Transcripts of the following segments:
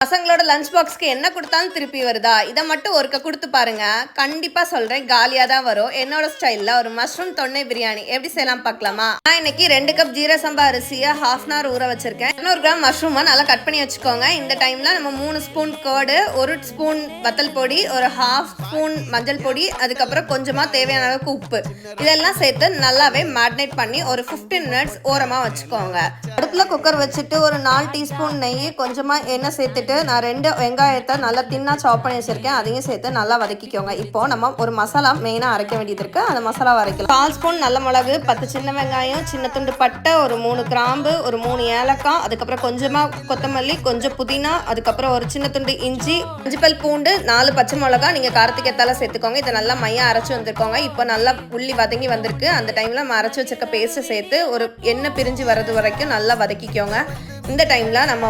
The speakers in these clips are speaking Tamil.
பசங்களோட லஞ்ச் பாக்ஸ்க்கு என்ன கொடுத்தாலும் திருப்பி வருதா? இதை மட்டும் ஒருக்க கொடுத்து பாருங்க, கண்டிப்பா சொல்றேன் காலியா தான் வரும். என்னோட ஸ்டைல்ல ஒரு மஷ்ரூம் தொன்னை பிரியாணி எப்படி செய்யலாம் பார்க்கலாமா? நான் இன்னைக்கு 2 கப் ஜீரக சம்பா அரிசியை ½ hour ஊற வச்சிருக்கேன். 200 கிராம் மஷ்ரூமை நல்லா கட் பண்ணி வச்சுக்கோங்க. இந்த டைம்ல நம்ம 3 ஸ்பூன் கர்டு, 1 ஸ்பூன் வத்தல் பொடி, ஒரு ½ ஸ்பூன் மஞ்சள் பொடி, அதுக்கப்புறம் கொஞ்சமா தேவையான அளவுக்கு உப்பு இதெல்லாம் சேர்த்து நல்லாவே மேரினேட் பண்ணி ஒரு 15 மினிட்ஸ் ஓரமா வச்சுக்கோங்க. அடுப்புல குக்கர் வச்சுட்டு ஒரு 4 டீஸ்பூன் நெய், கொஞ்சமா எண்ணெய் சேர்த்துட்டு நான் 2 வெங்காயத்தை நல்லா தின்னா சாப் பண்ணி வச்சிருக்கேன். அதையும் சேர்த்து நல்லா வதக்கிக்கோங்க. இப்போ நம்ம ஒரு மசாலா மெயினா அரைக்க வேண்டியது இருக்கு. அந்த மசாலா அரைக்கலாம். 1/4 ஸ்பூன் நல்ல மிளகு, 10 சின்ன வெங்காயம், சின்ன துண்டு பட்டை, ஒரு 3 கிராம்பு, ஒரு 3 ஏலக்காய், அதுக்கப்புறம் கொஞ்சமா கொத்தமல்லி, கொஞ்சம் புதினா, அதுக்கப்புறம் ஒரு சின்ன துண்டு இஞ்சி, 5 பல் பூண்டு, 4 பச்சை மிளகாய் நீங்க காரத்துக்கு ஏத்தால சேர்த்துக்கோங்க. இதை நல்லா மையா அரைச்சு வந்திருக்கோங்க. இப்போ நல்லா உள்ளி வதங்கி வந்திருக்கு. அந்த டைம்ல நம்ம அரைச்சு வச்சிருக்க பேஸ்ட் சேர்த்து ஒரு எண்ணெய் பிரிஞ்சு வர்றது வரைக்கும் நல்லா வதக்கிக்கோங்க. இந்த டைம்ல நம்ம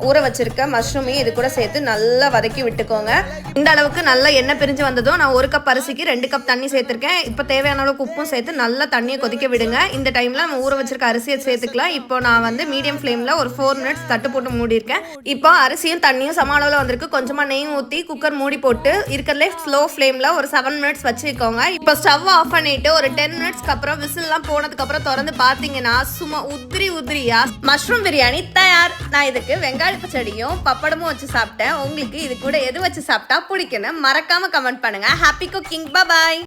ஊற வச்சிருக்க மஷ்ரூமையும் இது கூட சேர்த்து நல்லா வதக்கி விட்டுக்கோங்க. இந்த அளவுக்கு நல்லா எண்ணெய் பிரிஞ்சு வந்ததும் நான் 1 கப் அரிசிக்கு 2 கப் தண்ணி சேர்த்திருக்கேன். இப்போ தேவையான அளவுக்கு உப்பும் சேர்த்து நல்லா தண்ணியை கொதிக்க விடுங்க. இந்த டைம்ல நம்ம ஊற வச்சிருக்க அரிசியை சேர்த்துக்கலாம். இப்போ நான் மீடியம் ஃப்ளேம்ல ஒரு 4 மினிட்ஸ் தட்டு போட்டு மூடி இருக்கேன். இப்போ அரிசியும் தண்ணியும் சம அளவில் வந்திருக்கு. கொஞ்சமா நெய் ஊற்றி குக்கர் மூடி போட்டு இருக்கிறதுலே ஸ்லோ ஃப்ளேம்ல ஒரு 7 மினிட்ஸ் வச்சுக்கோங்க. இப்போ ஸ்டவ் ஆஃப் பண்ணிட்டு ஒரு 10 மினிட்ஸ்க்கு அப்புறம் விசில்லாம் போனதுக்கு அப்புறம் திறந்து பார்த்தீங்கன்னா சும்மா உதிரியா மஷ்ரூம் பிரியாணி தயார். நான் இதுக்கு வெங்காய பச்சடியும் பப்படமும் வச்சு சாப்பிட்டேன். உங்களுக்கு இது கூட எது வச்சு சாப்பிட்டா பிடிக்குன்னு மறக்காம கமெண்ட் பண்ணுங்க. Happy cooking. பாய்.